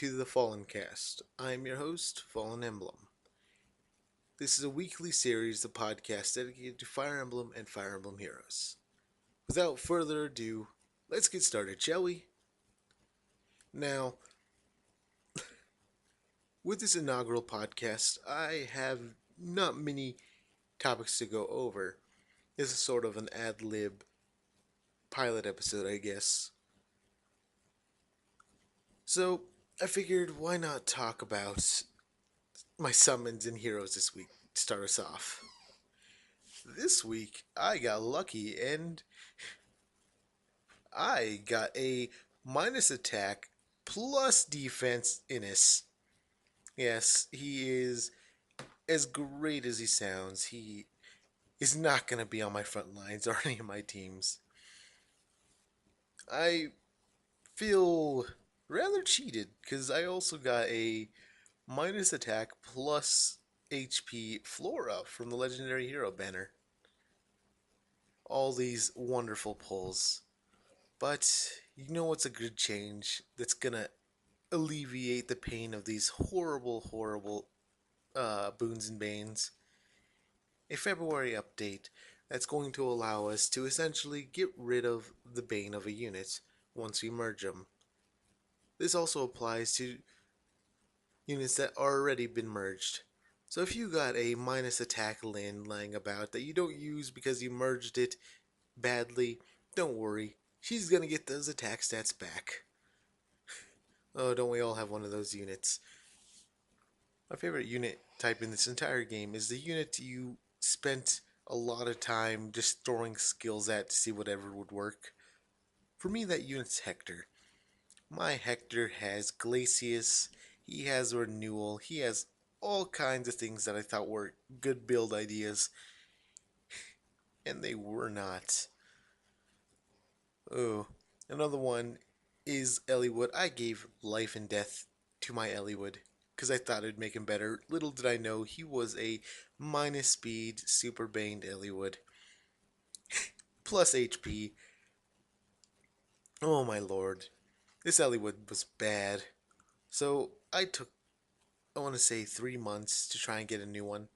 to the Fallen Cast. I'm your host, Fallen Emblem. This is a weekly series of podcasts dedicated to Fire Emblem and Fire Emblem heroes. Without further ado, let's get started, shall we? Now, with this inaugural podcast, I have not many topics to go over. This is sort of an ad lib pilot episode, I guess. So, I figured why not talk about my summons and heroes this week to start us off. This week, I got lucky and I got a minus attack plus defense Innis. Yes, he is as great as he sounds. He is not going to be on my front lines or any of my teams. I feel rather cheated because I also got a minus attack plus HP Flora from the Legendary Hero banner. All these wonderful pulls. But you know what's a good change that's gonna alleviate the pain of these horrible boons and banes? A February update that's going to allow us to essentially get rid of the bane of a unit once we merge them. This also applies to units that already been merged. So if you got a minus attack Lin lying about that you don't use because you merged it badly, don't worry. She's gonna get those attack stats back. Oh, don't we all have one of those units? My favorite unit type in this entire game is the unit you spent a lot of time just throwing skills at to see whatever would work. For me, that unit's Hector. My Hector has Glacius, he has Renewal, he has all kinds of things that I thought were good build ideas, and they were not. Oh, another one is Eliwood. I gave life and death to my Eliwood because I thought it'd make him better. Little did I know he was a minus speed, super baned Eliwood. Plus HP. Oh my lord. This Eliwood was bad. So I took, I want to say, 3 months to try and get a new one.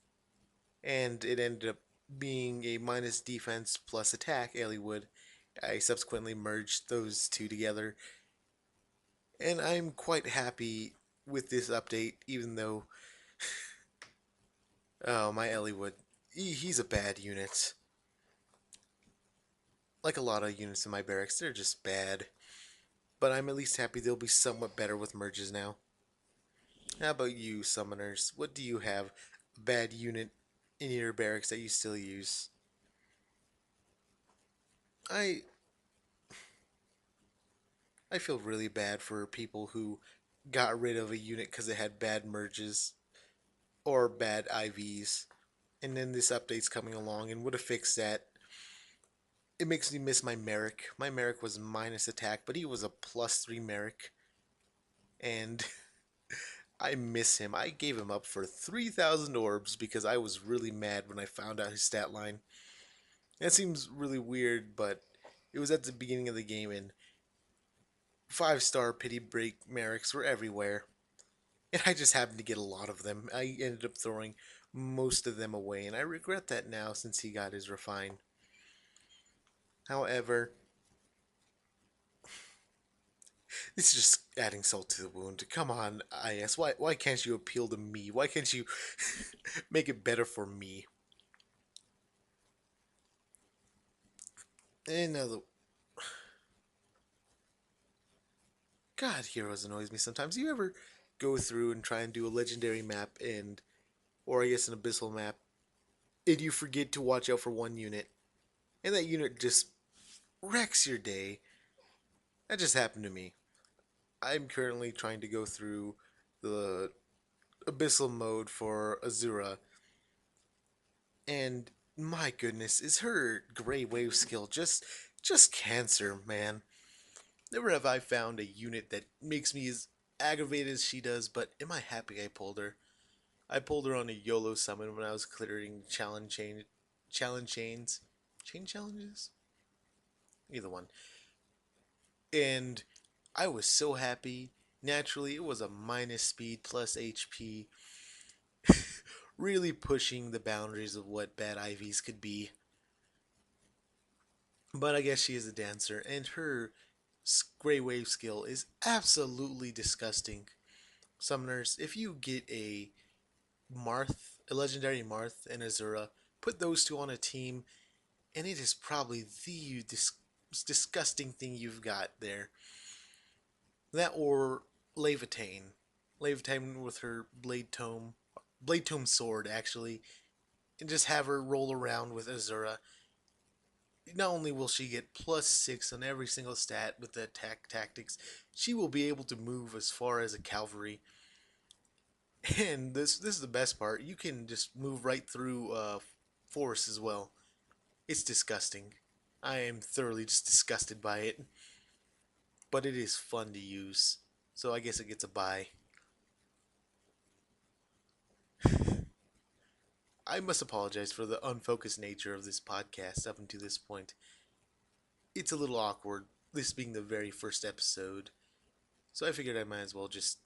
And it ended up being a minus defense plus attack Eliwood. I subsequently merged those two together. And I'm quite happy with this update, even though my Eliwood, he's a bad unit. Like a lot of units in my barracks, they're just bad. But I'm at least happy they'll be somewhat better with merges now. How about you, summoners? What do you have a bad unit in your barracks that you still use? I I feel really bad for people who got rid of a unit because it had bad merges or bad IVs. And then this update's coming along and would have fixed that. It makes me miss my Merrick. My Merrick was minus attack, but he was a +3 Merrick. And I miss him. I gave him up for 3,000 orbs because I was really mad when I found out his stat line. That seems really weird, but it was at the beginning of the game and 5-star pity break Merricks were everywhere. And I just happened to get a lot of them. I ended up throwing most of them away, and I regret that now since he got his refine. However, it's just adding salt to the wound. Come on, IS. Why can't you appeal to me? Why can't you make it better for me? Another. God, heroes annoys me sometimes. You ever go through and try and do a legendary map and, or I guess an abyssal map, and you forget to watch out for one unit, and that unit just wrecks your day? That just happened to me. I'm currently trying to go through the abyssal mode for Azura, and my goodness, is her gray wave skill just cancer, man. Never have I found a unit that makes me as aggravated as she does, but am I happy I pulled her? I pulled her on a YOLO summon when I was clearing challenge chain challenges, either one, and I was so happy. Naturally, it was a minus speed plus HP, really pushing the boundaries of what bad IVs could be. But I guess she is a dancer, and her Grey Wave skill is absolutely disgusting. Summoners, if you get a legendary Marth, and Azura, put those two on a team, and it is probably the disgusting thing you've got there. That or Levitane. Levitane with her Blade Tome sword, actually, and just have her roll around with Azura. Not only will she get +6 on every single stat with the attack tactics, she will be able to move as far as a cavalry. And this is the best part. You can just move right through force as well. It's disgusting. I am thoroughly just disgusted by it, but it is fun to use. So I guess it gets a buy. I must apologize for the unfocused nature of this podcast up until this point. It's a little awkward, this being the very first episode. So I figured I might as well just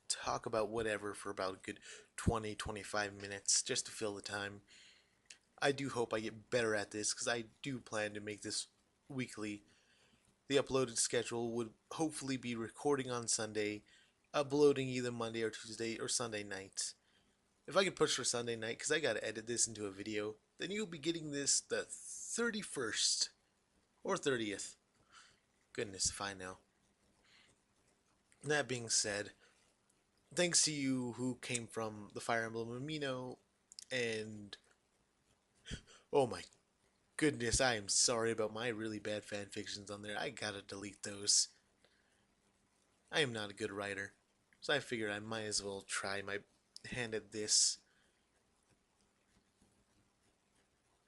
talk about whatever for about a good 20-25 minutes just to fill the time. I do hope I get better at this because I do plan to make this weekly. The uploaded schedule would hopefully be recording on Sunday, uploading either Monday or Tuesday or Sunday night. If I can push for Sunday night, because I gotta edit this into a video, then you'll be getting this the 31st or 30th. Goodness if I know. That being said, thanks to you who came from the Fire Emblem Amino, and oh my goodness, I am sorry about my really bad fan fictions on there. I gotta delete those. I am not a good writer, so I figured I might as well try my hand at this.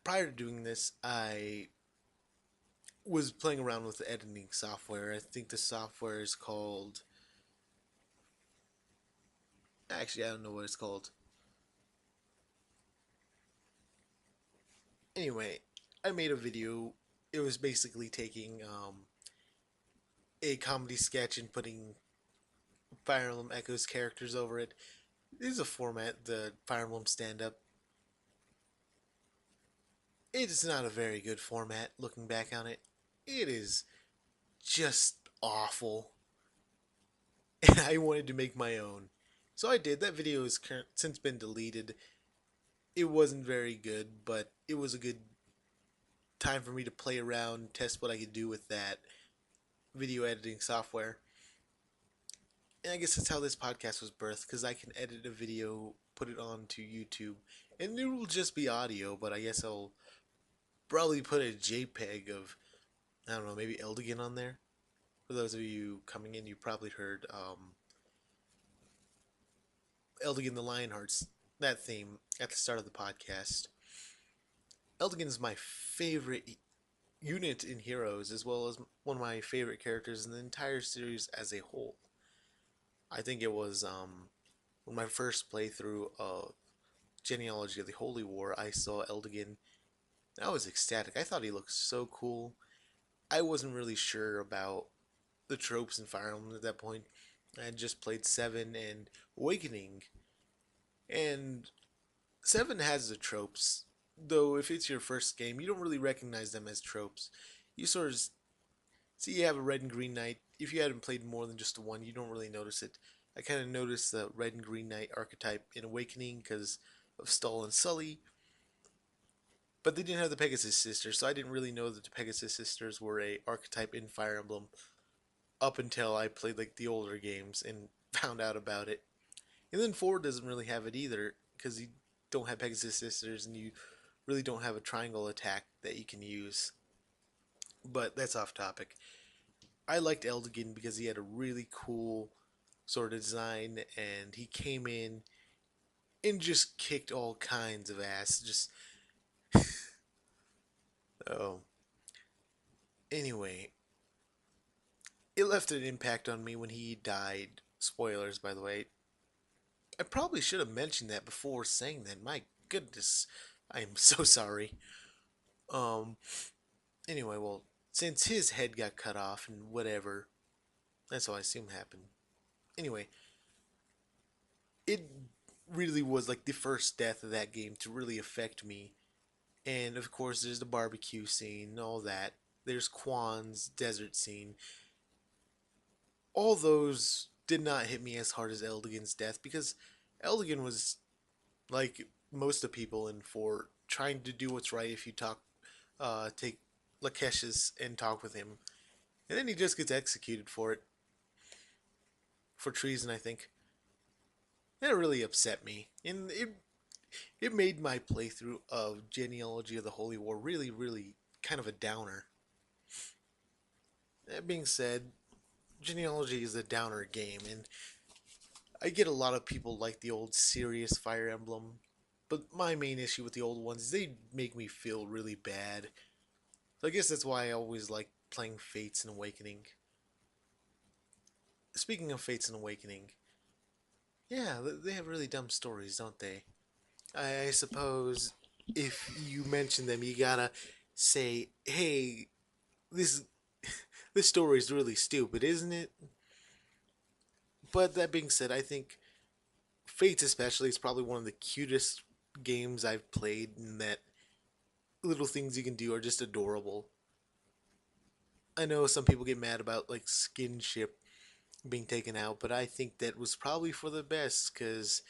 Prior to doing this, I was playing around with the editing software. I think the software is called. Actually, I don't know what it's called. Anyway, I made a video. It was basically taking a comedy sketch and putting Fire Emblem Echoes characters over it. This is a format, the Fire Emblem stand up. It is not a very good format looking back on it. It is just awful. And I wanted to make my own. So I did. That video has since been deleted. It wasn't very good, but it was a good time for me to play around, test what I could do with that video editing software. And I guess that's how this podcast was birthed, because I can edit a video, put it onto YouTube, and it will just be audio, but I guess I'll probably put a JPEG of, I don't know, maybe Eldigan on there. For those of you coming in, you probably heard Eldigan the Lionhearts, that theme, at the start of the podcast. Eldigan is my favorite unit in Heroes, as well as one of my favorite characters in the entire series as a whole. I think it was when my first playthrough of Genealogy of the Holy War, I saw Eldigan. I was ecstatic. I thought he looked so cool. I wasn't really sure about the tropes in Fire Emblem at that point. I had just played 7 and Awakening. And 7 has the tropes, though if it's your first game, you don't really recognize them as tropes. You sort of see you have a red and green knight. If you hadn't played more than just one, you don't really notice it. I kind of noticed the red and green knight archetype in Awakening because of Stall and Sully, but they didn't have the Pegasus sisters, so I didn't really know that the Pegasus sisters were a archetype in Fire Emblem up until I played like the older games and found out about it. And then 4 doesn't really have it either because you don't have Pegasus sisters and you really don't have a triangle attack that you can use. But that's off topic. I liked Eldigan because he had a really cool sort of design and he came in and just kicked all kinds of ass. Just oh. Anyway, it left an impact on me when he died. Spoilers, by the way. I probably should have mentioned that before saying that. My goodness, I am so sorry. Um. Anyway, well, since his head got cut off and whatever, that's what I assume happened. Anyway, it really was like the first death of that game to really affect me. And of course, there's the barbecue scene and all that. There's Quan's desert scene. All those did not hit me as hard as Eldigan's death because Eldigan was like most of the people in for trying to do what's right. If you take Lakesh's and talk with him, and then he just gets executed for it, for treason, I think. That really upset me, and it made my playthrough of Genealogy of the Holy War really, really kind of a downer. That being said, Genealogy is a downer game, and I get a lot of people like the old serious Fire Emblem, but my main issue with the old ones is they make me feel really bad. So I guess that's why I always like playing Fates and Awakening. Speaking of Fates and Awakening, yeah, they have really dumb stories, don't they? I suppose if you mention them, you gotta say, "Hey, this this story is really stupid, isn't it?" But that being said, I think Fates especially is probably one of the cutest games I've played, in that little things you can do are just adorable. I know some people get mad about like skinship being taken out, but I think that was probably for the best because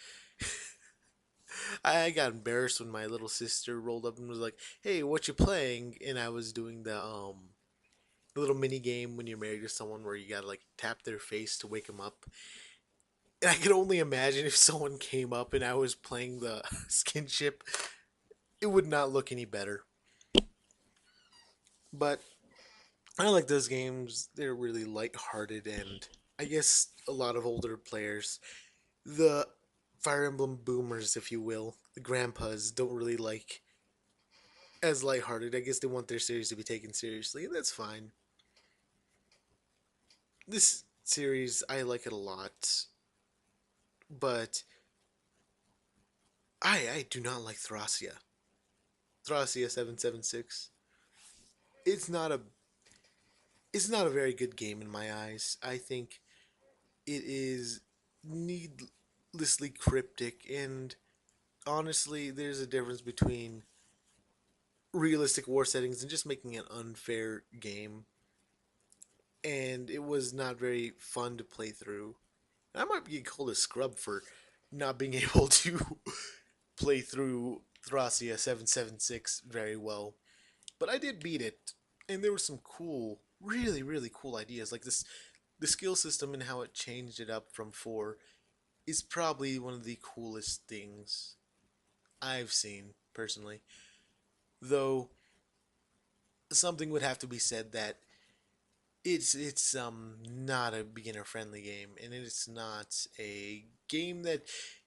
I got embarrassed when my little sister rolled up and was like, "Hey, what you playing?" And I was doing the little mini game when you're married to someone where you gotta like tap their face to wake them up. And I could only imagine if someone came up and I was playing the skinship, it would not look any better. But I like those games. They're really lighthearted, and I guess a lot of older players, the Fire Emblem boomers, if you will, the grandpas, don't really like as lighthearted. I guess they want their series to be taken seriously, and that's fine. This series, I like it a lot, but I do not like Thracia. Thracia 776. It's not a it's not a very good game in my eyes. I think it is needlessly cryptic, and honestly, there's a difference between realistic war settings and just making an unfair game. And it was not very fun to play through. I might be called a scrub for not being able to play through Thracia 776 very well. But I did beat it, and there were some cool, really, really cool ideas. Like this, the skill system and how it changed it up from 4 is probably one of the coolest things I've seen, personally. Though, something would have to be said that it's not a beginner friendly game, and it's not a game that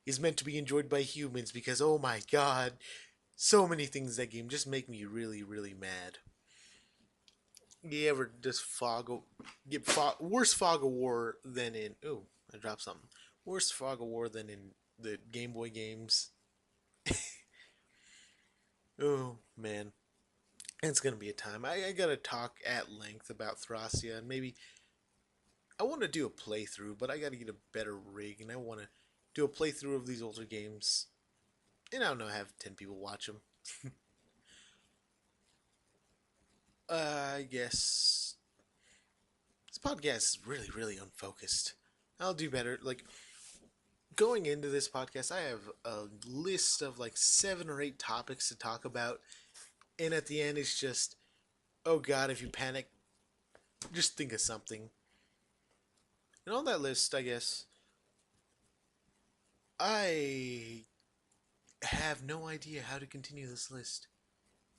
is meant to be enjoyed by humans, because oh my god, so many things that game just make me really, really mad. You ever just worse fog of war than in I dropped something. Worse fog of war than in the Game Boy games. Oh man, it's gonna be a time. I gotta talk at length about Thracia, and maybe I want to do a playthrough, but I gotta get a better rig, and I want to do a playthrough of these older games. And I don't know, have 10 people watch them. I guess this podcast is really, really unfocused. I'll do better. Like, going into this podcast, I have a list of like 7 or 8 topics to talk about, and at the end, it's just, oh god, if you panic, just think of something. And on that list, I guess, I have no idea how to continue this list.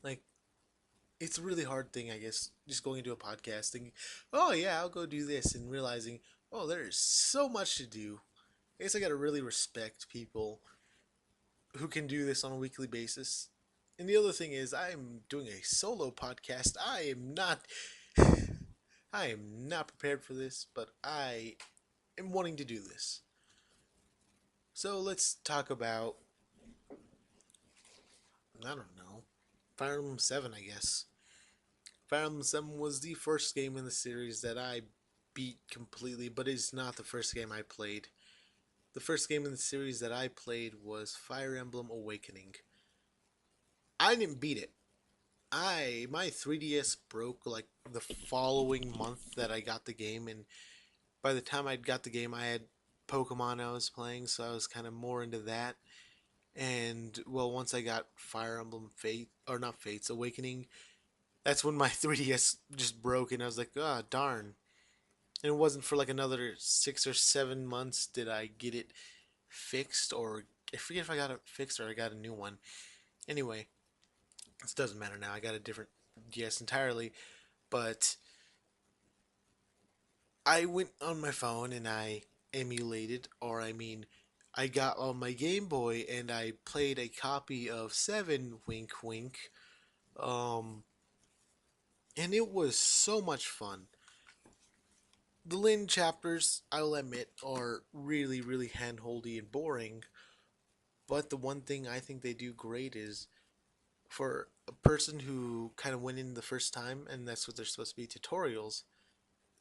Like, it's a really hard thing, I guess, just going into a podcast thinking, oh yeah, I'll go do this, and realizing, oh, there's so much to do. I guess I gotta really respect people who can do this on a weekly basis. And the other thing is, I'm doing a solo podcast. I am not prepared for this, but I am wanting to do this. So let's talk about, I don't know, Fire Emblem 7, I guess. Fire Emblem 7 was the first game in the series that I beat completely, but it's not the first game I played. The first game in the series that I played was Fire Emblem Awakening. I didn't beat it. I my 3DS broke like the following month that I got the game, and by the time I'd got the game, I had Pokemon I was playing, so I was kind of more into that. And well, once I got Fire Emblem Fate, or not Fates Awakening, that's when my 3DS just broke, and I was like, ah, oh, darn. And it wasn't for like another 6 or 7 months did I get it fixed, or I forget if I got it fixed or I got a new one. Anyway, it doesn't matter now. I got a different DS entirely, but I went on my phone and I emulated, or I mean, I got on my Game Boy and I played a copy of 7 Wink Wink. Um, and it was so much fun. The Lin chapters, I'll admit, are really, really handholdy and boring. But the one thing I think they do great is for a person who kind of went in the first time, and that's what they're supposed to be tutorials,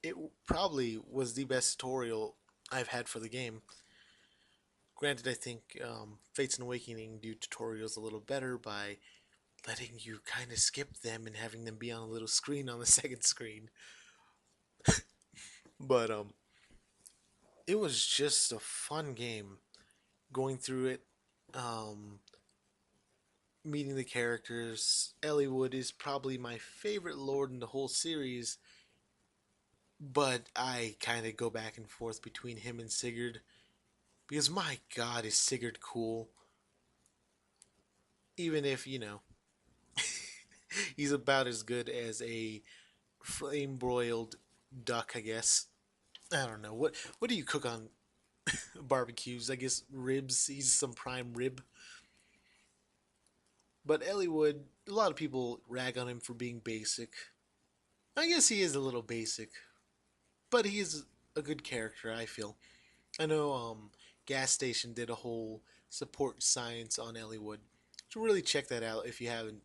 it probably was the best tutorial I've had for the game. Granted, I think Fates and Awakening do tutorials a little better by letting you kind of skip them and having them be on a little screen on the second screen. But it was just a fun game going through it, um, meeting the characters. Eliwood is probably my favorite lord in the whole series, but I kind of go back and forth between him and Sigurd because my god, is Sigurd cool. Even if, he's about as good as a flame broiled duck, I guess. I don't know. What do you cook on barbecues? I guess ribs. He's some prime rib. But Eliwood, a lot of people rag on him for being basic. I guess he is a little basic, but he is a good character, I feel. I know Gas Station did a whole support science on Eliwood. So really check that out if you haven't.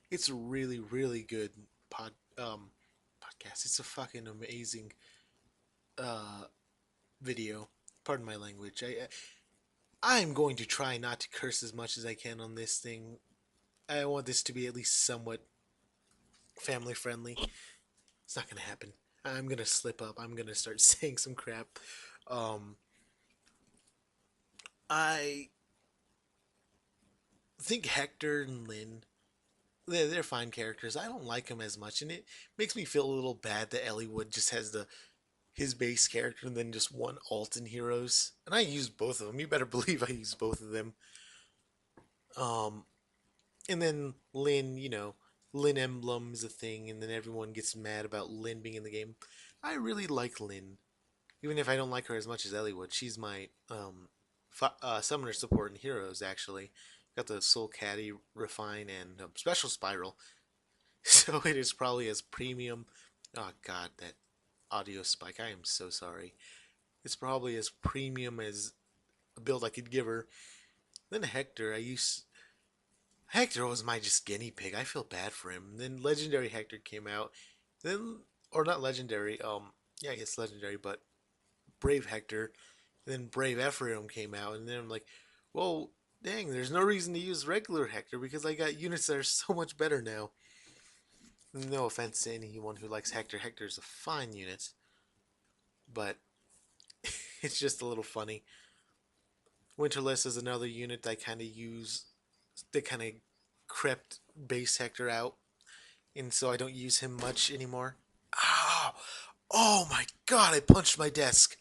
It's a really, really good pod podcast. It's a fucking amazing uh, video. Pardon my language. I'm going to try not to curse as much as I can on this thing. I want this to be at least somewhat family friendly. It's not gonna happen. I'm gonna slip up. I'm gonna start saying some crap. Um, I think Hector and Lynn, they're fine characters. I don't like them as much, and it makes me feel a little bad that Eliwood just has the his base character and then just one alt in heroes. And I use both of them. You better believe I use both of them. Um, and then Lynn, Lynn Emblem is a thing, and then everyone gets mad about Lynn being in the game. I really like Lynn, even if I don't like her as much as Ellie would. She's my summoner support in Heroes, actually. Got the Soul Caddy, Refine, and Special Spiral. So it is probably as premium. Oh god, that audio spike. I am so sorry. It's probably as premium as a build I could give her. Then Hector was my just guinea pig. I feel bad for him. Then Legendary Hector came out. Then or not legendary. Yeah, I guess legendary, but Brave Hector. And then Brave Ephraim came out, and then I'm like, well, dang, there's no reason to use regular Hector because I got units that are so much better now. No offense to anyone who likes Hector. Hector's a fine unit, but it's just a little funny. Winterless is another unit I kind of use. They kind of crept base Hector out, and so I don't use him much anymore. Ow! Oh my god, I punched my desk.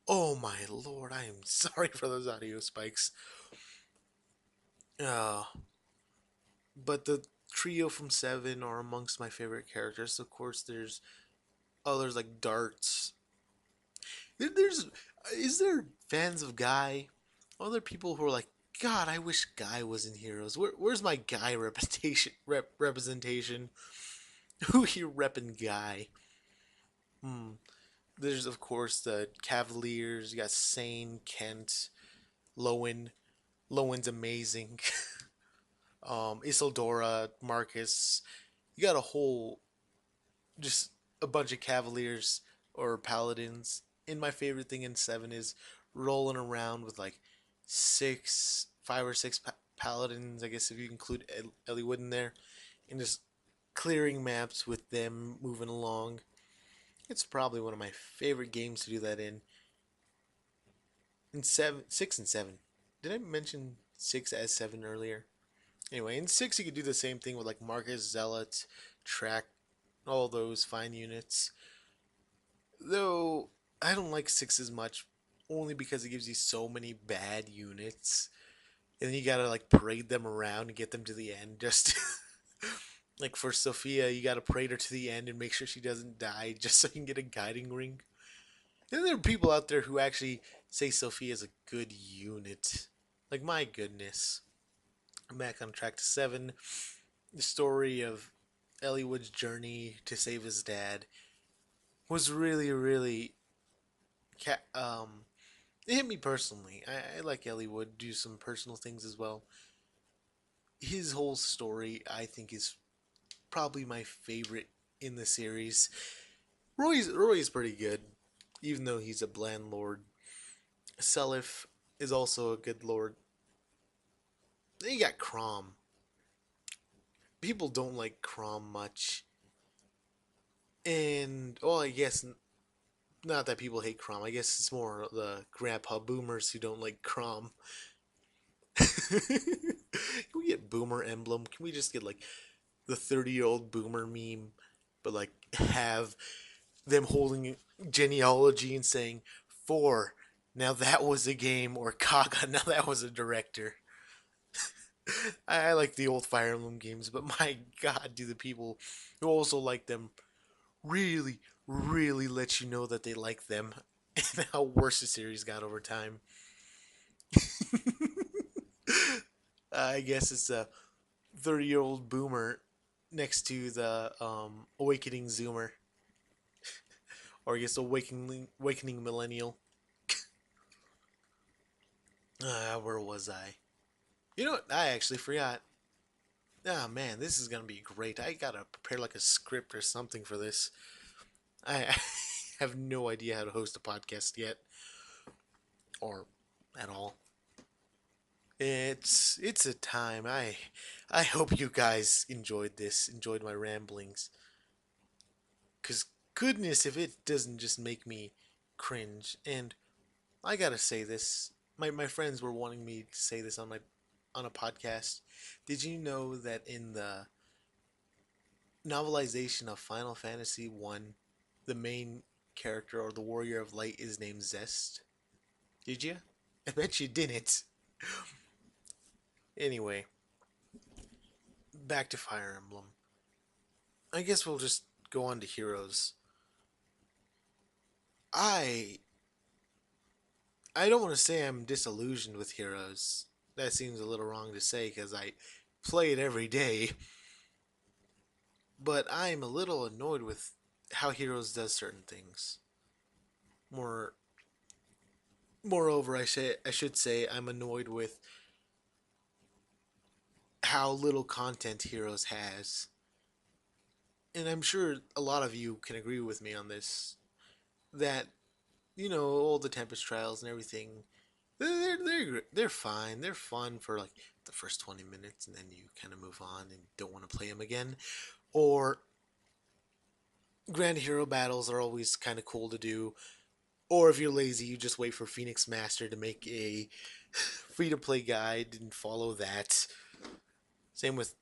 Oh my lord, I am sorry for those audio spikes. Uh, but the trio from Seven are amongst my favorite characters. Of course, there's others like Darts. There's is there fans of Guy? Other people who are like, God, I wish Guy was in Heroes. Where's my Guy representation? Who here repping Guy? Hmm. There's of course the Cavaliers. You got Sane, Kent, Lowen. Lowen's amazing. Isildora, Marcus. You got a whole, just a bunch of Cavaliers. or paladins. And my favorite thing in 7 is rolling around with like 5 or 6 paladins, I guess if you include Elliewood in there, and just clearing maps with them moving along. It's probably one of my favorite games to do that in. In 6 and 7. Did I mention 6 as 7 earlier? Anyway, in 6 you could do the same thing with like Marcus, Zealot, Track, all those fine units. Though I don't like 6 as much, only because it gives you so many bad units, and then you gotta like parade them around and get them to the end. Just like for Sophia, you gotta parade her to the end and make sure she doesn't die, just so you can get a guiding ring. And there are people out there who actually say Sophia is a good unit. Like my goodness. I'm back on track to 7. The story of Elliewood's journey to save his dad was really, really it hit me personally. I like Elliewood, do some personal things as well. His whole story, I think, is probably my favorite in the series. Roy's pretty good, even though he's a bland lord. Seliph is also a good lord. Then you got Crom. People don't like Crom much, and well, I guess not that people hate Crom. I guess it's more the grandpa boomers who don't like Crom. Can we get Boomer Emblem? Can we just get like the 30-year-old Boomer meme, but like have them holding genealogy and saying, "4, now that was a game," or "Kaga, now that was a director." I like the old Fire Emblem games, but my god, do the people who also like them really, really let you know that they like them and how worse the series got over time. I guess it's a 30-year-old boomer next to the awakening zoomer, or I guess awakening millennial. Where was I? You know what? I actually forgot. Oh man, this is gonna be great. I gotta prepare like a script or something for this. I have no idea how to host a podcast yet, or at all. It's a time. I hope you guys enjoyed this, enjoyed my ramblings. Cause goodness, if it doesn't just make me cringe. And I gotta say this. My friends were wanting me to say this on a podcast. Did you know that in the novelization of Final Fantasy 1, the main character or the warrior of light is named Zest? Did you? I bet you didn't. Anyway, back to Fire Emblem. I guess we'll just go on to Heroes. I I don't want to say I'm disillusioned with Heroes. That seems a little wrong to say because I play it every day. But I'm a little annoyed with how Heroes does certain things. More, moreover, I should say I'm annoyed with how little content Heroes has, and I'm sure a lot of you can agree with me on this. That all the Tempest trials and everything, they're fine. They're fun for like the first 20 minutes, and then you kind of move on and don't want to play them again. Or Grand Hero battles are always kind of cool to do. Or if you're lazy, you just wait for Phoenix Master to make a free to play guide and follow that. Same with.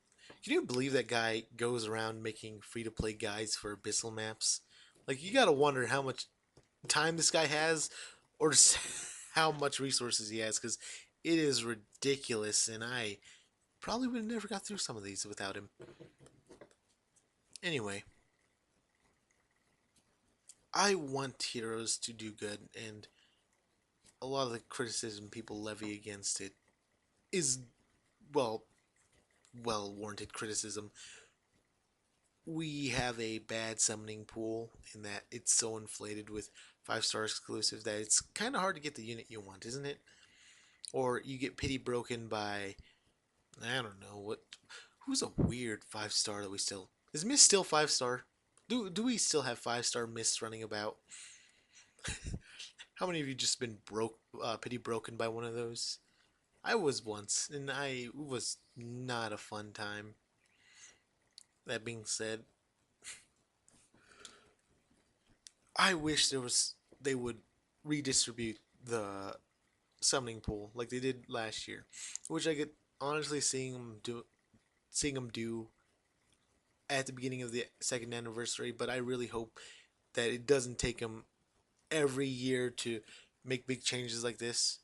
Can you believe that guy goes around making free to play guides for abyssal maps? Like, you gotta wonder how much time this guy has, or just how much resources he has, because it is ridiculous, and I probably would have never got through some of these without him. Anyway, I want Heroes to do good, and a lot of the criticism people levy against it is, well, well warranted criticism. We have a bad summoning pool in that it's so inflated with 5-star exclusives that it's kind of hard to get the unit you want, isn't it? Or you get pity broken by, I don't know, what. Who's a weird 5-star that we still. Is Miss still 5-star? Do we still have 5-star mists running about? How many of you just been pity broken by one of those? I was once, and it was not a fun time. That being said, I wish they would redistribute the summoning pool like they did last year, which I could honestly seeing them do at the beginning of the second anniversary. But I really hope that it doesn't take them every year to make big changes like this.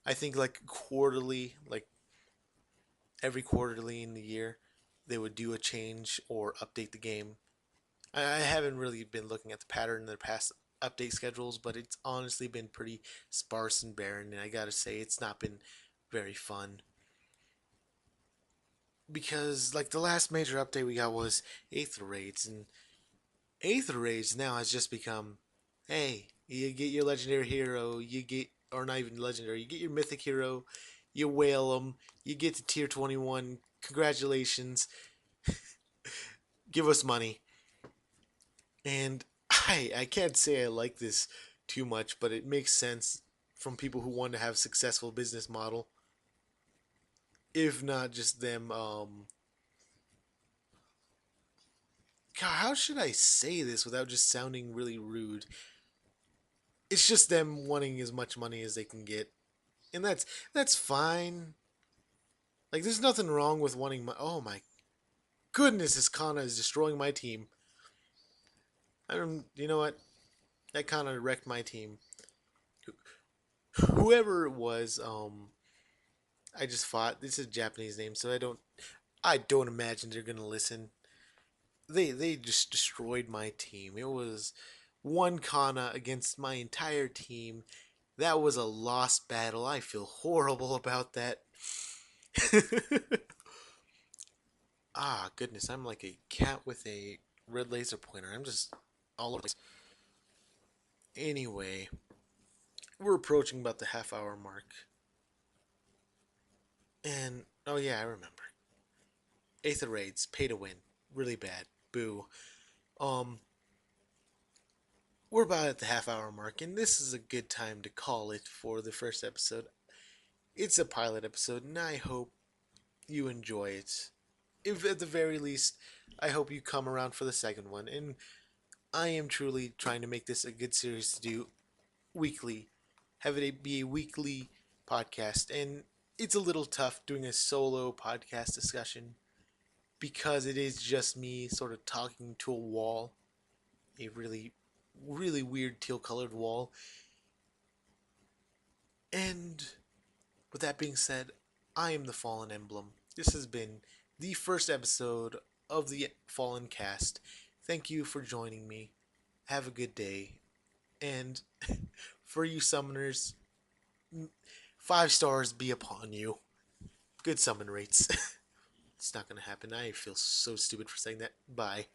I think like quarterly, like every quarterly in the year, they would do a change or update the game. I haven't really been looking at the pattern in the past update schedules, but it's honestly been pretty sparse and barren, and I gotta say, it's not been very fun. Because, like, the last major update we got was Aether Raids, and Aether Raids now has just become hey, you get your legendary hero, or not even legendary, you get your mythic hero, you whale them, you get to tier 21, congratulations, give us money. And I can't say I like this too much, but it makes sense from people who want to have a successful business model. If not just them, God, how should I say this without just sounding really rude? It's just them wanting as much money as they can get, and that's fine. Like, there's nothing wrong with wanting my. Oh my goodness, this Kana is destroying my team. I don't. You know what? That Kana wrecked my team. Whoever it was, I just fought. This is a Japanese name, so I don't imagine they're gonna listen. They just destroyed my team. It was one Kana against my entire team. That was a lost battle. I feel horrible about that. Ah, goodness, I'm like a cat with a red laser pointer. I'm just all over the place. Anyway, we're approaching about the half-hour mark. And, oh yeah, I remember. Aether Raids, pay to win. Really bad. Boo. Um, we're about at the half-hour mark, and this is a good time to call it for the first episode. It's a pilot episode, and I hope you enjoy it. If at the very least, I hope you come around for the second one. And I am truly trying to make this a good series to do weekly, have it be a weekly podcast. And it's a little tough doing a solo podcast discussion because it is just me sort of talking to a wall, a really, really weird teal colored wall. And with that being said, I am the Fallen Emblem. This has been the first episode of the Fallen Cast. Thank you for joining me. Have a good day. And for you summoners, 5 stars be upon you. Good summon rates. It's not going to happen. I feel so stupid for saying that. Bye.